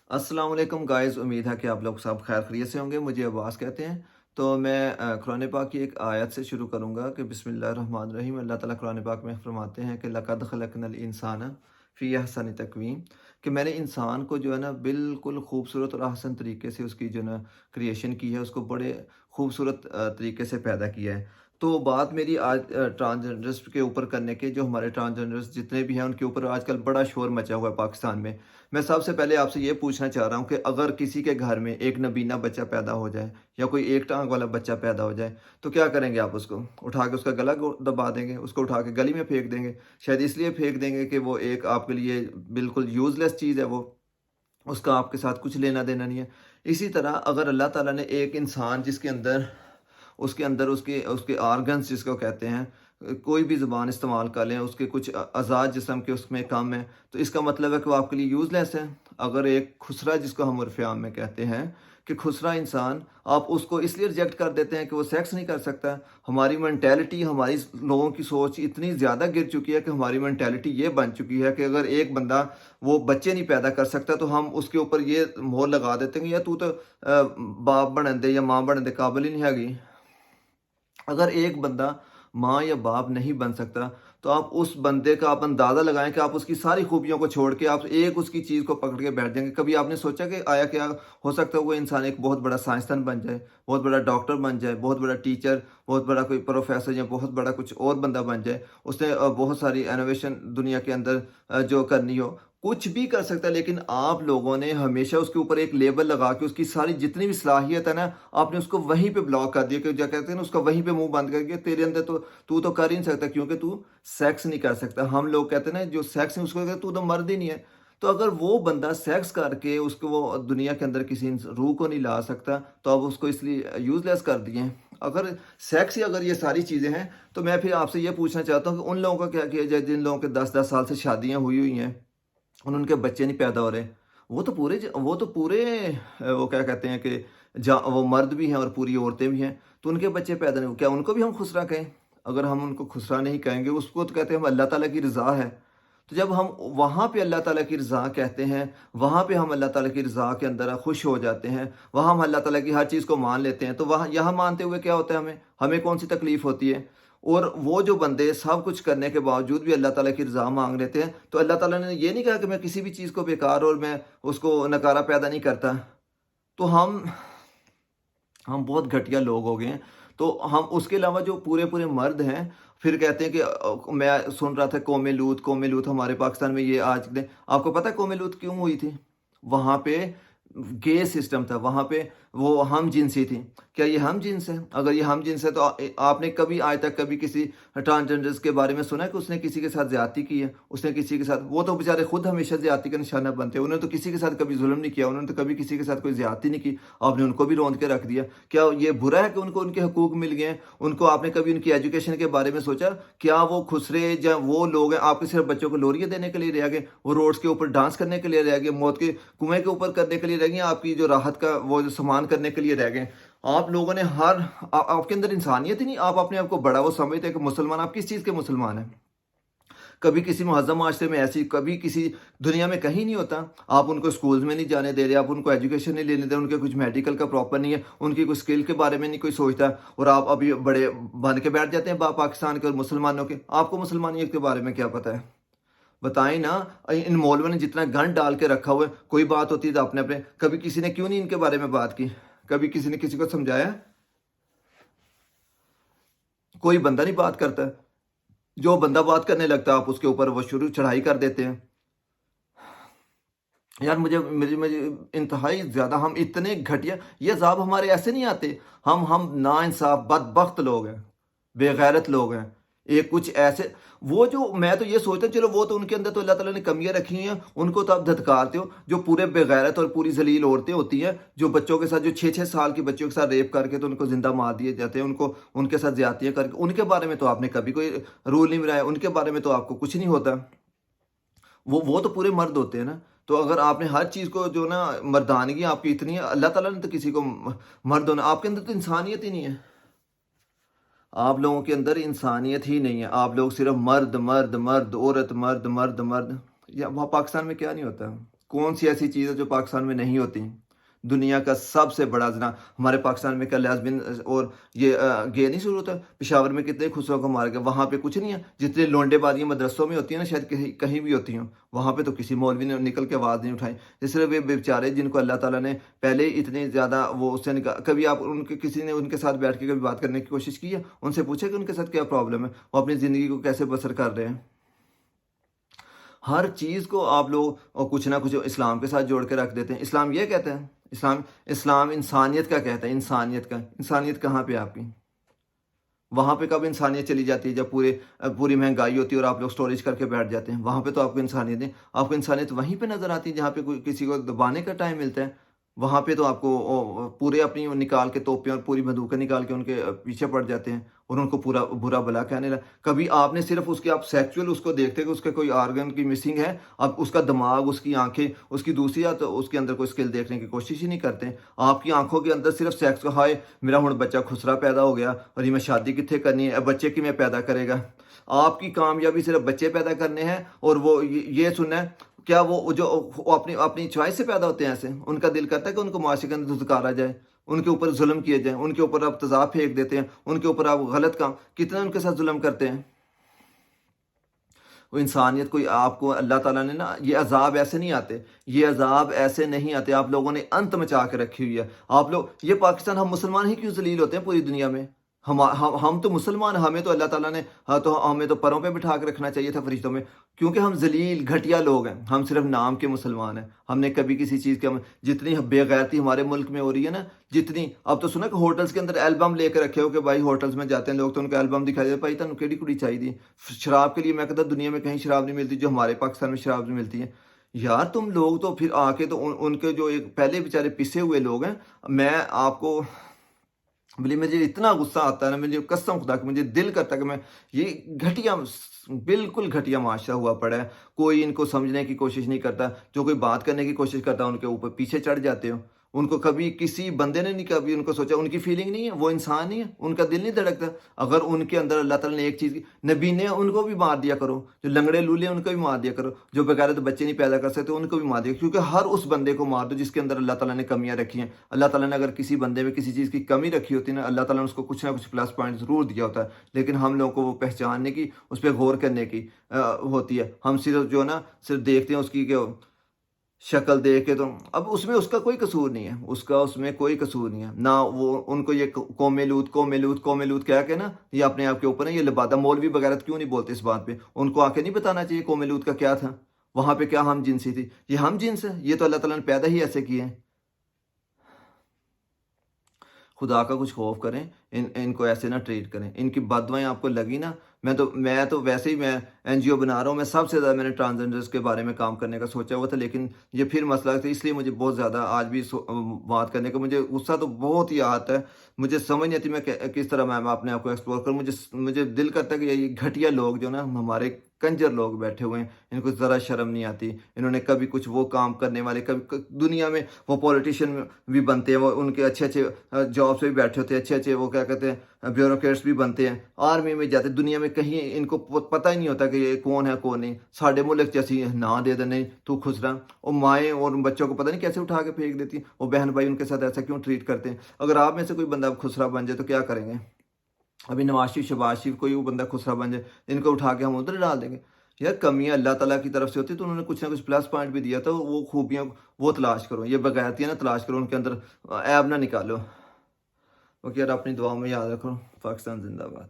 अस्सलाम वालेकुम गाइस, उम्मीद है कि आप लोग सब खैर खैरियत से होंगे। मुझे अब्बास कहते हैं। तो मैं कुरान पाक की एक आयत से शुरू करूँगा कि बिस्मिल्लाहिर्रहमानिर्रहीम। अल्लाह ताला कुरान पाक में फरमाते हैं कि लक़द खलक़नल इंसाना फ़ी अहसनि तक़वीम, कि मैंने इंसान को जो है ना बिल्कुल खूबसूरत और अहसन तरीके से उसकी जो है ना क्रिएशन की है, उसको बड़े खूबसूरत तरीके से पैदा किया है। तो बात मेरी आज ट्रांसजेंडर्स के ऊपर करने के, जो हमारे ट्रांसजेंडर्स जितने भी हैं उनके ऊपर आजकल बड़ा शोर मचा हुआ है पाकिस्तान में। मैं सबसे पहले आपसे ये पूछना चाह रहा हूँ कि अगर किसी के घर में एक नबीना बच्चा पैदा हो जाए या कोई एक टाँग वाला बच्चा पैदा हो जाए, तो क्या करेंगे आप उसको? उठा के उसका गला दबा देंगे, उसको उठा के गली में फेंक देंगे। शायद इसलिए फेंक देंगे कि वो एक आपके लिए बिल्कुल यूज़लेस चीज़ है वो, उसका आपके साथ कुछ लेना-देना नहीं है। इसी तरह अगर अल्लाह ताला ने एक इंसान जिसके अंदर उसके उसके ऑर्गन्स जिसको कहते हैं, कोई भी ज़ुबान इस्तेमाल कर लें, उसके कुछ अज़ा जिस्म के उसमें कम है, तो इसका मतलब है कि वो आपके लिए यूज़लेस है। अगर एक खुसरा जिसको हम उर्फ़ आम में कहते हैं कि खुसरा इंसान, आप उसको इसलिए रिजेक्ट कर देते हैं कि वो सेक्स नहीं कर सकता। हमारी मेंटालिटी, हमारी लोगों की सोच इतनी ज़्यादा गिर चुकी है कि हमारी मेंटालिटी ये बन चुकी है कि अगर एक बंदा वो बच्चे नहीं पैदा कर सकता, तो हम उसके ऊपर ये मोहर लगा देते हैं कि यार तू तो बाप बनन दे या माँ बनन दे काबिल ही नहीं हैगी। अगर एक बंदा माँ या बाप नहीं बन सकता, तो आप उस बंदे का आप अंदाज़ा लगाएँ कि आप उसकी सारी खूबियों को छोड़ के आप एक उसकी चीज़ को पकड़ के बैठ जाएँगे। कभी आपने सोचा कि आया क्या हो सकता है वो इंसान एक बहुत बड़ा साइंसदान बन जाए, बहुत बड़ा डॉक्टर बन जाए, बहुत बड़ा टीचर, बहुत बड़ा कोई प्रोफ़ेसर या बहुत बड़ा कुछ और बंदा बन जाए। उसने बहुत सारी इनोवेशन दुनिया के अंदर जो करनी हो, कुछ भी कर सकता है, लेकिन आप लोगों ने हमेशा उसके ऊपर एक लेबल लगा के उसकी सारी जितनी भी सलाहियत है ना, आपने उसको वहीं पे ब्लॉक कर दिया कि क्या कहते हैं ना, उसका वहीं पे मुँह बंद कर दिया। तेरे अंदर तो तू तो कर ही नहीं सकता क्योंकि तू सेक्स नहीं कर सकता। हम लोग कहते हैं ना जो सेक्स है उसको कहते हैं तू तो मर्द ही नहीं है। तो अगर वो बंदा सेक्स करके उसको वो दुनिया के अंदर किसी रूह को नहीं ला सकता, तो अब उसको इसलिए यूज़लेस कर दिए हैं। अगर सेक्स ही अगर ये सारी चीज़ें हैं, तो मैं फिर आपसे ये पूछना चाहता हूँ कि उन लोगों का क्या किया जाए जिन लोगों के 10-10 साल से शादियाँ हुई हुई हैं और उनके बच्चे नहीं पैदा हो रहे। वो तो पूरे वो क्या कहते हैं कि वो मर्द भी हैं और पूरी औरतें भी हैं, तो उनके बच्चे पैदा नहीं हुए। क्या उनको भी हम खुसरा कहें? अगर हम उनको खुसरा नहीं कहेंगे, उसको तो कहते हैं हम अल्लाह ताला की रज़ा है। तो जब हम वहाँ पे अल्लाह ताला की रज़ा कहते हैं, वहाँ पे हम अल्लाह ताला की रज़ा के अंदर खुश हो जाते हैं, वहाँ हम अल्लाह ताला की हर चीज़ को मान लेते हैं, तो वहाँ यहाँ मानते हुए क्या होता है हमें? हमें कौन-सी तकलीफ़ होती है? और वो जो बंदे सब कुछ करने के बावजूद भी अल्लाह ताला की रज़ा माँग लेते हैं, तो अल्लाह ताला ने ये नहीं कहा कि मैं किसी भी चीज़ को बेकार और मैं उसको नकारा पैदा नहीं करता। तो हम बहुत घटिया लोग हो गए हैं। तो हम उसके अलावा जो पूरे-पूरे मर्द हैं, फिर कहते हैं कि मैं सुन रहा था कौम लूत हमारे पाकिस्तान में ये आज ने आपको पता है कौम लूत क्यों हुई थी? वहाँ पे गे सिस्टम था, वहाँ पे वो हम-जिनसी थी। क्या ये हम-जिन्स है? अगर ये हम-जिन्स है तो आपने कभी आज तक कभी किसी ट्रांसजेंडर्स के बारे में सुना है कि उसने किसी के साथ ज़्यादती की है? उसने किसी के साथ, वो तो बेचारे खुद हमेशा ज़्यादती का निशाना बनते हैं। उन्होंने तो किसी के साथ कभी ज़ुल्म नहीं किया, उन्होंने तो कभी किसी के साथ कोई ज़्यादती नहीं की। आपने उनको भी रौंद के रख दिया। क्या ये बुरा है कि उनको उनके हकूक मिल गए हैं? उनको आपने कभी उनकी एजुकेशन के बारे में सोचा? क्या वो खुसरे या वो लोग हैं आपके सिर्फ़ बच्चों को लोरियाँ देने के लिए रह गए? वो रोड्स के ऊपर डांस करने के लिए रह गए? मौत के कुएँ के ऊपर करने के लिए रह गए? या आपकी जो राहत का वो जो सामान करने के लिए रह गए? आप लोगों ने आपके अंदर इंसानियत ही नहीं, आप अपने आप को बड़ा वो समझते हैं कि मुसलमान, आप किस चीज़ के मुसलमान हैं? कभी किसी मुहज़्ज़म माशरे में ऐसी कभी किसी दुनिया में कहीं नहीं होता। आप उनको स्कूल्स में नहीं जाने दे रहे, आप उनको एजुकेशन नहीं लेने दे रहे, उनके कुछ मेडिकल का प्रॉपर नहीं है, उनकी कोई स्किल के बारे में नहीं कोई सोचता, और आप अभी बड़े बन के बैठ जाते हैं पाकिस्तान के और मुसलमानों के। आपको मुसलमानियत के बारे में क्या पता है? बताएँ ना। इन मौलवियों ने जितना गंद डाल के रखा हुआ है, कोई बात होती है तो अपने-अपने, कभी किसी ने क्यों नहीं इनके बारे में बात की? कभी किसी ने किसी को समझाया? कोई बंदा नहीं बात करता। जो बंदा बात करने लगता है, आप उसके ऊपर वो शुरू चढ़ाई कर देते हैं। यार मुझे इंतहाई ज़्यादा, हम इतने घटिया, ये अज़ाब हमारे ऐसे नहीं आते। हम नाइंसाफ़ बदबख्त लोग हैं, बेगैरत लोग हैं। एक कुछ ऐसे, वो जो मैं तो ये सोचता हूँ चलो वो तो उनके अंदर तो अल्लाह ताला ने कमियाँ रखी हैं, उनको तो आप धत्कारते हो। जो पूरे बेगैरत और पूरी ज़लील औरतें होती हैं, जो बच्चों के साथ जो 6-6 साल के बच्चों के साथ रेप करके तो उनको ज़िंदा मार दिए जाते हैं, उनको उनके साथ ज़्यादतियाँ करके, उनके बारे में तो आपने कभी कोई रूल नहीं बनाया, उनके बारे में तो आपको कुछ नहीं होता। वो तो पूरे मर्द होते हैं ना। तो अगर आपने हर चीज़ को जो ना मर्दानगी आपकी इतनी है, अल्लाह ताला ने तो किसी को मर्द होना, आपके अंदर तो इंसानियत ही नहीं है। आप लोगों के अंदर इंसानियत ही नहीं है। आप लोग सिर्फ मर्द, मर्द, मर्द, औरत, मर्द, मर्द, मर्द। या वहाँ पाकिस्तान में क्या नहीं होता? कौन सी ऐसी चीज़ है जो पाकिस्तान में नहीं होती? दुनिया का सबसे बड़ा ज़िना हमारे पाकिस्तान में क्या लेस्बियन और ये गे नहीं शुरू होता? पेशावर में कितने खुसरों को मार गए, वहाँ पे कुछ नहीं है? जितनी लौंडेबाजियाँ मदरसों में होती हैं ना, शायद कहीं कहीं भी होती हों, वहाँ पे तो किसी मौलवी ने निकल के आवाज़ नहीं उठाई। इसलिए वे बेचारे जिनको अल्लाह ताला ने पहले ही इतनी ज़्यादा वो उससे कभी आप उनके किसी ने उनके साथ बैठ के कभी बात करने की कोशिश की है? उनसे पूछा कि उनके साथ क्या प्रॉब्लम है? वो अपनी ज़िंदगी को कैसे बसर कर रहे हैं? हर चीज़ को आप लोग कुछ ना कुछ इस्लाम के साथ जोड़ के रख देते हैं। इस्लाम ये कहता है, इस्लाम इस्लाम इंसानियत का कहता है, इंसानियत का। इंसानियत कहाँ पे है आपकी? वहाँ पे कब इंसानियत चली जाती है जब पूरी महँगाई होती है और आप लोग स्टोरेज करके बैठ जाते हैं। वहाँ पे तो आपको इंसानियत नहीं, आपको इंसानियत वहीं पे नज़र आती है जहाँ पे कोई किसी को दबाने का टाइम मिलता है। वहाँ पे तो आपको पूरे अपनी वो निकाल के तोपें और पूरी बंदूकें निकाल के उनके पीछे पड़ जाते हैं और उनको पूरा बुरा भला कहने लगा। कभी आपने सिर्फ़ उसके आप सेक्सुअल उसको देखते हैं कि उसके कोई ऑर्गन की मिसिंग है, अब उसका दिमाग, उसकी आँखें, उसकी दूसरी या तो उसके अंदर कोई स्किल देखने की कोशिश ही नहीं करते। आपकी आँखों के अंदर सिर्फ़ सेक्स का हाय मेरा हुण बच्चा खुसरा पैदा हो गया और ये मैं शादी कित्थे करनी है, अब बच्चे किवें पैदा करेगा। आपकी कामयाबी सिर्फ़ बच्चे पैदा करने हैं और वो ये सुनना है, क्या वो जो वो अपनी अपनी चॉइस से पैदा होते हैं ऐसे? उनका दिल करता है कि उनको माशरे के अंदर धुतकारा जाए, उनके ऊपर ज़ुल्म किए जाएँ, उनके ऊपर आप तेज़ाब फेंक देते हैं, उनके ऊपर आप गलत काम कितना उनके साथ ज़ुल्म करते हैं। वो इंसानियत कोई आपको अल्लाह ताला ने ना ये अज़ाब ऐसे नहीं आते, ये अज़ाब ऐसे नहीं आते, आप लोगों ने अंत मचा के रखी हुई है। आप लोग ये पाकिस्तान हम मुसलमान ही क्यों ज़लील होते हैं पूरी दुनिया में? हम तो मुसलमान, हमें तो अल्लाह ताला ने तो हमें तो परों पे बिठा के रखना चाहिए था फरिश्तों में, क्योंकि हम ज़लील घटिया लोग हैं, हम सिर्फ नाम के मुसलमान हैं। हमने कभी किसी चीज़ के जितनी बेगैरती हमारे मुल्क में हो रही है ना, जितनी अब तो सुना कि होटल्स के अंदर एल्बम लेके रखे हो कि भाई होटल्स में जाते हैं लोग तो उनको एल्बम दिखाई दे, भाई तुहानू केड़ी कुड़ी चाहिए शराब के लिए? मैं कहता दुनिया में कहीं शराब नहीं मिलती जो हमारे पाकिस्तान में शराब मिलती है। यार तुम लोग तो फिर आके तो उनके जो एक पहले बेचारे पिसे हुए लोग हैं, मैं आपको बोली मुझे इतना गुस्सा आता है ना, मुझे कसम खुदा की मुझे दिल करता है कि मैं ये घटिया बिल्कुल घटिया माशरा हुआ पड़ा है। कोई इनको समझने की कोशिश नहीं करता, जो कोई बात करने की कोशिश करता है उनके ऊपर पीछे चढ़ जाते हो। उनको कभी किसी बंदे ने नहीं कभी उनको सोचा, उनकी फीलिंग नहीं है, वो इंसान नहीं है, उनका दिल नहीं धड़कता। अगर उनके अंदर अल्लाह ताला ने एक चीज़ की, नबी ने उनको भी मार दिया करो, जो लंगड़े लूले उनको भी मार दिया करो, जो बेगारत बच्चे नहीं पैदा कर सकते उनको भी मार दिया, क्योंकि हर उस बंदे को मार दो जिसके अंदर अल्लाह ताला ने कमियाँ रखी हैं। अल्लाह ताला ने अगर किसी बंदे में किसी चीज़ की कमी रखी होती है ना, अल्लाह ताला ने उसको कुछ ना कुछ प्लस पॉइंट ज़रूर दिया होता है, लेकिन हम लोगों को वो पहचानने की, उस पर गौर करने की होती है। हम सिर्फ जो है ना सिर्फ देखते हैं उसकी शक्ल देख के, तो अब उसमें उसका कोई कसूर नहीं है, उसका उसमें कोई कसूर नहीं है ना। वो उनको ये कौमे लूत कह के ना, ये अपने आप के ऊपर है, ये लिबादा मौलवी वगैरह क्यों नहीं बोलते इस बात पे? उनको आके नहीं बताना चाहिए कौमे लूत का क्या था, वहां पे क्या हम जिनसी थी? ये हम जिनस है, ये तो अल्लाह ताला ने पैदा ही ऐसे किए हैं। खुदा का कुछ खौफ करें, इनको ऐसे ना ट्रीट करें। इनकी बददुआएँ आपको लगी ना, मैं तो वैसे ही मैं एनजीओ बना रहा हूँ, मैं सबसे ज़्यादा मैंने ट्रांसजेंडर्स के बारे में काम करने का सोचा हुआ था, लेकिन ये फिर मसला था, इसलिए मुझे बहुत ज़्यादा आज भी बात करने का मुझे गुस्सा तो बहुत ही आता है। मुझे समझ नहीं आती मैं किस तरह मैं अपने आप को एक्सप्लोर करूँ। मुझे दिल करता है कि ये घटिया लोग जो ना हमारे कंजर लोग बैठे हुए हैं, इनको ज़रा शर्म नहीं आती। इन्होंने कभी कुछ वो काम करने वाले दुनिया में वो पॉलिटिशियन भी बनते हैं, वो उनके अच्छे जॉब्स पे भी बैठे होते हैं, अच्छे वो क्या कहते हैं ब्यूरोक्रेट्स भी बनते हैं, आर्मी में जाते, दुनिया में कहीं इनको पता ही नहीं होता कि ये कौन है कौन नहीं। साढ़े मुल्क जैसी ना दे दे, नहीं तू खुसरा, और माएँ और बच्चों को पता नहीं कैसे उठा के फेंक देती हैं, वो बहन भाई उनके साथ ऐसा क्यों ट्रीट करते हैं। अगर आप में से कोई बंदा खुसरा बन जाए तो क्या करेंगे? अभी नवाज शरीफ शहबाज शरीफ कोई वो बंदा खुसरा बन जाए, इनको उठा के हम उधर डाल देंगे। यार कमियां अल्लाह ताला की तरफ से होती, तो उन्होंने कुछ ना कुछ प्लस पॉइंट भी दिया, तो वो खूबियां वो तलाश करो, ये बगैरतियां ना तलाश करो, उनके अंदर ऐब ना निकालो। ओके यार, अपनी दुआओं में याद रखो। पाकिस्तान जिंदाबाद।